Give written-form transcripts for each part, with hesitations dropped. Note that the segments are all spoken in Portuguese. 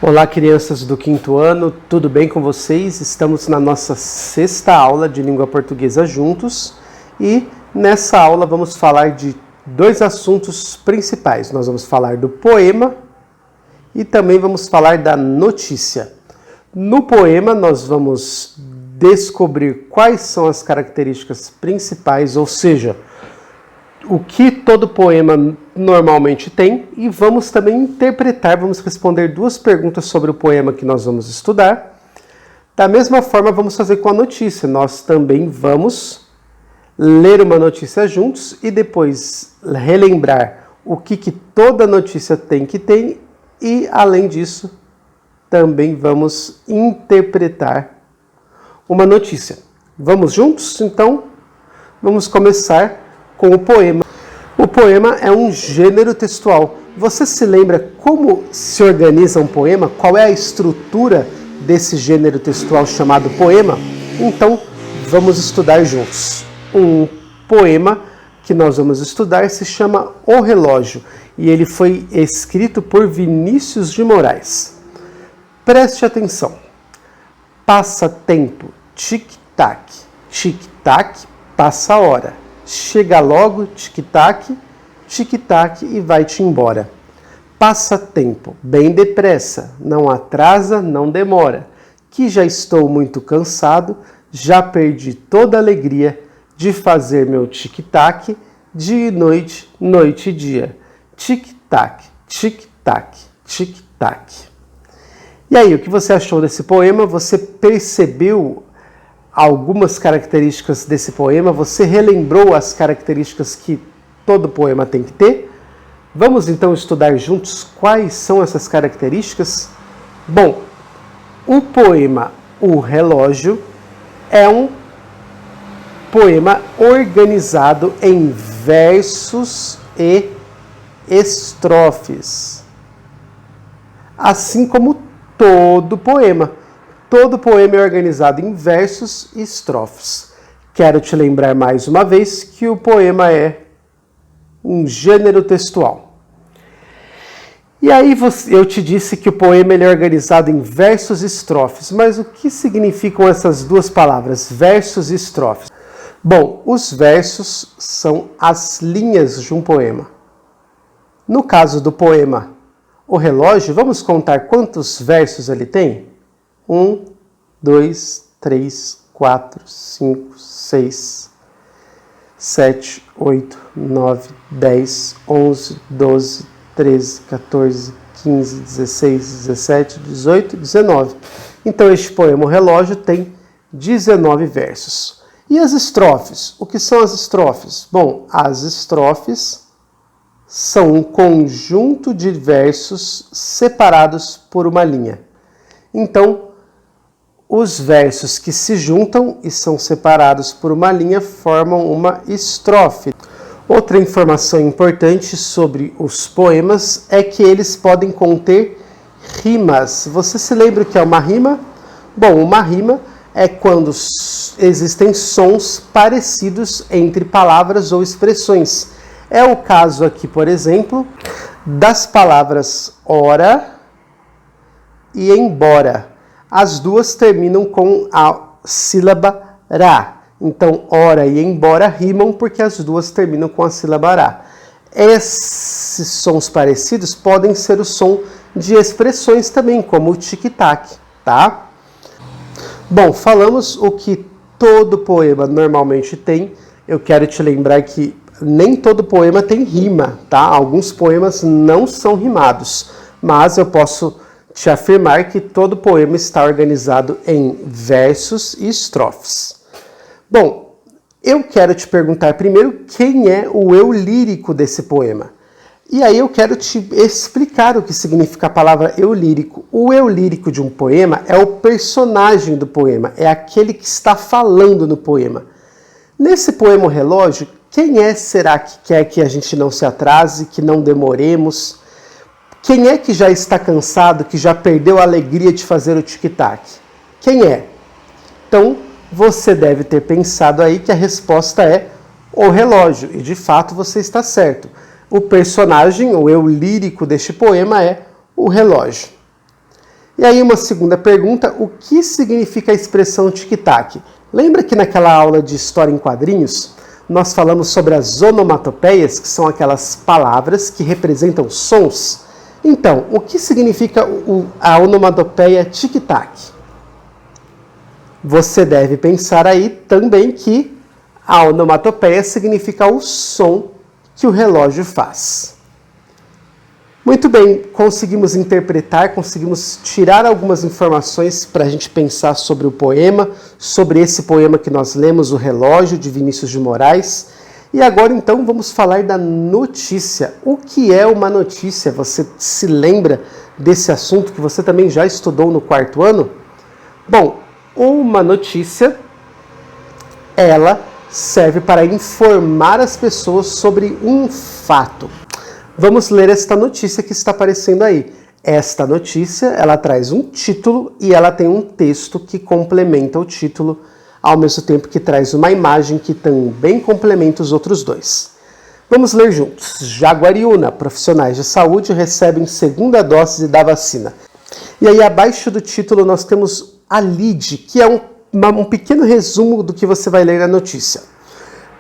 Olá, crianças do quinto ano, tudo bem com vocês? Estamos na nossa sexta aula de língua portuguesa juntos e nessa aula vamos falar de dois assuntos principais. Nós vamos falar do poema e também vamos falar da notícia. No poema nós vamos descobrir quais são as características principais, ou seja, o que todo poema normalmente tem, e vamos também interpretar, vamos responder duas perguntas sobre o poema que nós vamos estudar. Da mesma forma, vamos fazer com a notícia. Nós também vamos ler uma notícia juntos e depois relembrar o que toda notícia tem que ter e, além disso, também vamos interpretar uma notícia. Vamos juntos? Então, vamos começar com o poema. O poema é um gênero textual. Você se lembra como se organiza um poema? Qual é a estrutura desse gênero textual chamado poema? Então, vamos estudar juntos. Um poema que nós vamos estudar se chama O Relógio e ele foi escrito por Vinícius de Moraes. Preste atenção. Passa tempo, tic-tac, tic-tac, passa a hora. Chega logo, tic-tac, tic-tac e vai-te embora. Passa tempo, bem depressa, não atrasa, não demora, que já estou muito cansado, já perdi toda a alegria de fazer meu tic-tac, dia e noite, noite e dia. Tic-tac, tic-tac, tic-tac. E aí, o que você achou desse poema? Você percebeu algumas características desse poema? Você relembrou as características que todo poema tem que ter? Vamos então estudar juntos quais são essas características? Bom, o poema O Relógio é um poema organizado em versos e estrofes. Assim como todo poema. Todo poema é organizado em versos e estrofes. Quero te lembrar mais uma vez que o poema é um gênero textual. E aí eu te disse que o poema ele é organizado em versos e estrofes, mas o que significam essas duas palavras, versos e estrofes? Bom, os versos são as linhas de um poema. No caso do poema O Relógio, vamos contar quantos versos ele tem? 1, 2, 3, 4, 5, 6, 7, 8, 9, 10, 11, 12, 13, 14, 15, 16, 17, 18, 19. Então, este poema O Relógio tem 19 versos. E as estrofes? O que são as estrofes? Bom, as estrofes são um conjunto de versos separados por uma linha. Então, os versos que se juntam e são separados por uma linha formam uma estrofe. Outra informação importante sobre os poemas é que eles podem conter rimas. Você se lembra o que é uma rima? Bom, uma rima é quando existem sons parecidos entre palavras ou expressões. É o caso aqui, por exemplo, das palavras ora e embora. As duas terminam com a sílaba ra. Então, ora e embora rimam porque as duas terminam com a sílaba ra. Esses sons parecidos podem ser o som de expressões também, como o tic-tac, tá? Bom, falamos o que todo poema normalmente tem. Eu quero te lembrar que nem todo poema tem rima, tá? Alguns poemas não são rimados, mas eu posso te afirmar que todo poema está organizado em versos e estrofes. Bom, eu quero te perguntar primeiro quem é o eu lírico desse poema. E aí eu quero te explicar o que significa a palavra eu lírico. O eu lírico de um poema é o personagem do poema, é aquele que está falando no poema. Nesse poema O Relógio, quem será que quer que a gente não se atrase, que não demoremos? Quem é que já está cansado, que já perdeu a alegria de fazer o tic-tac? Quem é? Então, você deve ter pensado aí que a resposta é o relógio. E, de fato, você está certo. O personagem, o eu lírico deste poema é o relógio. E aí uma segunda pergunta, o que significa a expressão tic-tac? Lembra que naquela aula de história em quadrinhos, nós falamos sobre as onomatopeias, que são aquelas palavras que representam sons? Então, o que significa a onomatopeia tic-tac? Você deve pensar aí também que a onomatopeia significa o som que o relógio faz. Muito bem, conseguimos interpretar, conseguimos tirar algumas informações para a gente pensar sobre o poema, sobre esse poema que nós lemos, O Relógio, de Vinícius de Moraes. E agora então vamos falar da notícia. O que é uma notícia? Você se lembra desse assunto que você também já estudou no 4º ano? Bom, uma notícia, ela serve para informar as pessoas sobre um fato. Vamos ler esta notícia que está aparecendo aí. Esta notícia, ela traz um título e ela tem um texto que complementa o título, ao mesmo tempo que traz uma imagem que também complementa os outros dois. Vamos ler juntos. Jaguariúna, profissionais de saúde recebem segunda dose da vacina. E aí abaixo do título nós temos a lead, que é um pequeno resumo do que você vai ler na notícia.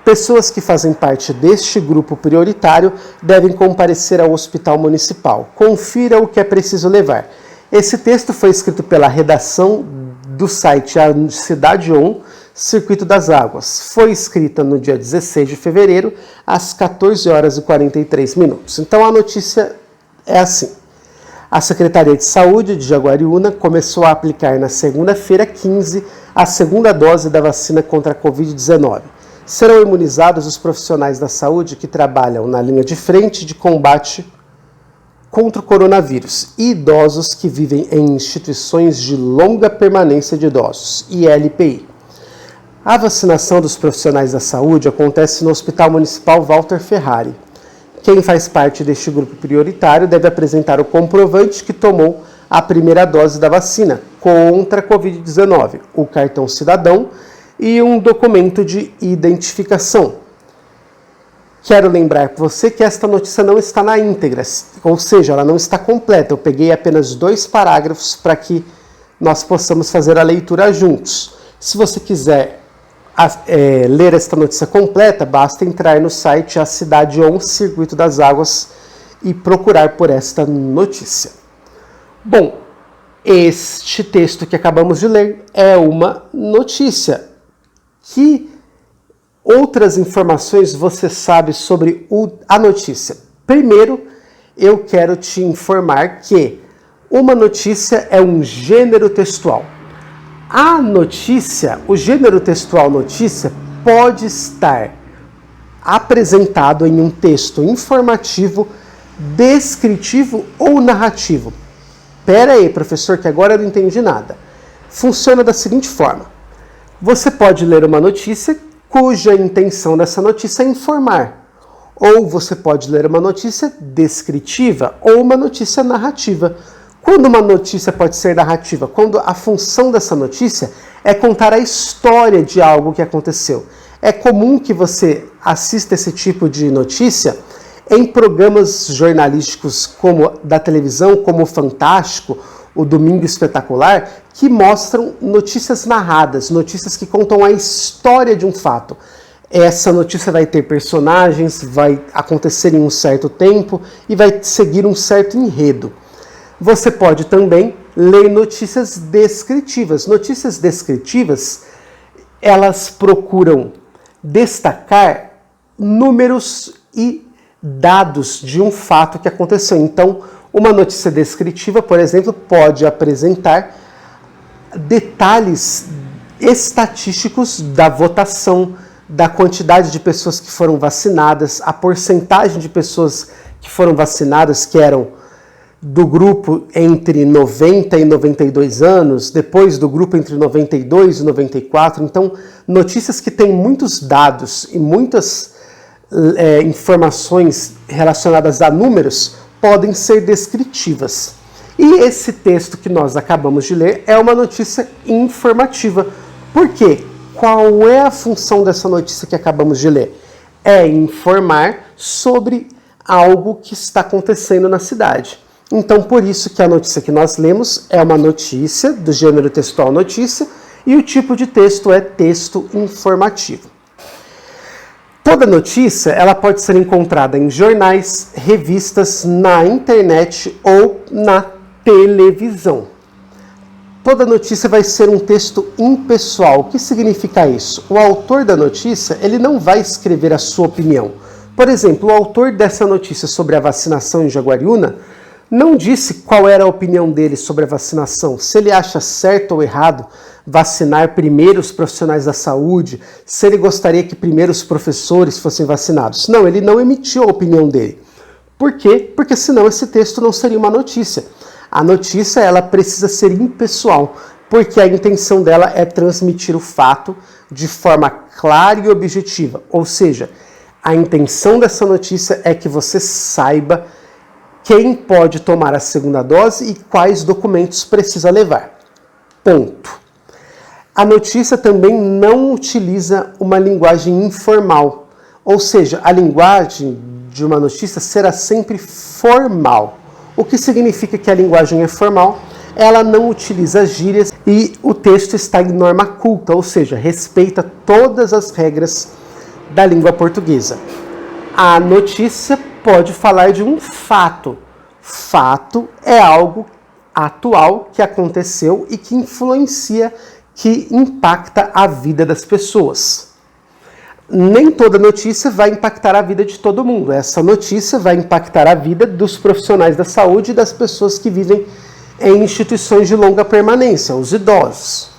Pessoas que fazem parte deste grupo prioritário devem comparecer ao hospital municipal. Confira o que é preciso levar. Esse texto foi escrito pela redação do site A Cidade On, Circuito das Águas. Foi escrita no dia 16 de fevereiro, às 14 horas e 43 minutos. Então a notícia é assim. A Secretaria de Saúde de Jaguariúna começou a aplicar na segunda-feira 15 a segunda dose da vacina contra a Covid-19. Serão imunizados os profissionais da saúde que trabalham na linha de frente de combate contra o coronavírus e idosos que vivem em instituições de longa permanência de idosos, ILPI. A vacinação dos profissionais da saúde acontece no Hospital Municipal Walter Ferrari. Quem faz parte deste grupo prioritário deve apresentar o comprovante que tomou a primeira dose da vacina contra a Covid-19, o cartão cidadão e um documento de identificação. Quero lembrar para você que esta notícia não está na íntegra, ou seja, ela não está completa. Eu peguei apenas 2 parágrafos para que nós possamos fazer a leitura juntos. Se você quiser ler esta notícia completa, basta entrar no site A Cidade On, Circuito das Águas e procurar por esta notícia. Bom, este texto que acabamos de ler é uma notícia. Que outras informações você sabe sobre a notícia? Primeiro, eu quero te informar que uma notícia é um gênero textual. A notícia, o gênero textual notícia, pode estar apresentado em um texto informativo, descritivo ou narrativo. Pera aí, professor, que agora eu não entendi nada. Funciona da seguinte forma. Você pode ler uma notícia cuja intenção dessa notícia é informar. Ou você pode ler uma notícia descritiva ou uma notícia narrativa. Quando uma notícia pode ser narrativa? Quando a função dessa notícia é contar a história de algo que aconteceu. É comum que você assista esse tipo de notícia em programas jornalísticos como da televisão, como o Fantástico, o Domingo Espetacular, que mostram notícias narradas, notícias que contam a história de um fato. Essa notícia vai ter personagens, vai acontecer em um certo tempo e vai seguir um certo enredo. Você pode também ler notícias descritivas. Notícias descritivas, elas procuram destacar números e dados de um fato que aconteceu. Então, uma notícia descritiva, por exemplo, pode apresentar detalhes estatísticos da votação, da quantidade de pessoas que foram vacinadas, a porcentagem de pessoas que foram vacinadas, que eram do grupo entre 90 e 92 anos, depois do grupo entre 92 e 94. Então, notícias que têm muitos dados e muitas informações relacionadas a números podem ser descritivas. E esse texto que nós acabamos de ler é uma notícia informativa. Por quê? Qual é a função dessa notícia que acabamos de ler? É informar sobre algo que está acontecendo na cidade. Então, por isso que a notícia que nós lemos é uma notícia do gênero textual notícia e o tipo de texto é texto informativo. Toda notícia ela pode ser encontrada em jornais, revistas, na internet ou na televisão. Toda notícia vai ser um texto impessoal. O que significa isso? O autor da notícia ele não vai escrever a sua opinião. Por exemplo, o autor dessa notícia sobre a vacinação em Jaguariúna não disse qual era a opinião dele sobre a vacinação, se ele acha certo ou errado vacinar primeiro os profissionais da saúde, se ele gostaria que primeiro os professores fossem vacinados. Não, ele não emitiu a opinião dele. Por quê? Porque senão esse texto não seria uma notícia. A notícia ela precisa ser impessoal, porque a intenção dela é transmitir o fato de forma clara e objetiva. Ou seja, a intenção dessa notícia é que você saiba quem pode tomar a segunda dose e quais documentos precisa levar. Ponto. A notícia também não utiliza uma linguagem informal, ou seja, a linguagem de uma notícia será sempre formal. O que significa que a linguagem é formal? Ela não utiliza gírias e o texto está em norma culta, ou seja, respeita todas as regras da língua portuguesa. A notícia pode falar de um fato. Fato é algo atual que aconteceu e que influencia, que impacta a vida das pessoas. Nem toda notícia vai impactar a vida de todo mundo. Essa notícia vai impactar a vida dos profissionais da saúde e das pessoas que vivem em instituições de longa permanência, os idosos.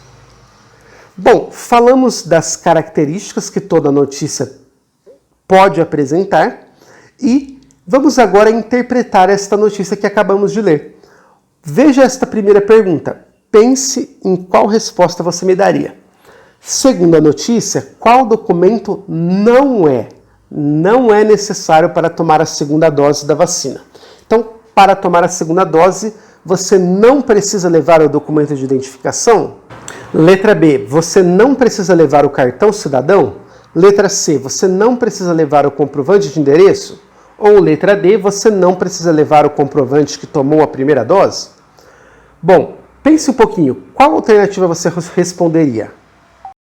Bom, falamos das características que toda notícia pode apresentar e vamos agora interpretar esta notícia que acabamos de ler. Veja esta primeira pergunta. Pense em qual resposta você me daria. Segundo a notícia, qual documento não é necessário para tomar a segunda dose da vacina? Então, para tomar a segunda dose, você não precisa levar o documento de identificação? Letra B, você não precisa levar o cartão cidadão? Letra C, você não precisa levar o comprovante de endereço? Ou letra D, você não precisa levar o comprovante que tomou a primeira dose? Bom, pense um pouquinho, qual alternativa você responderia?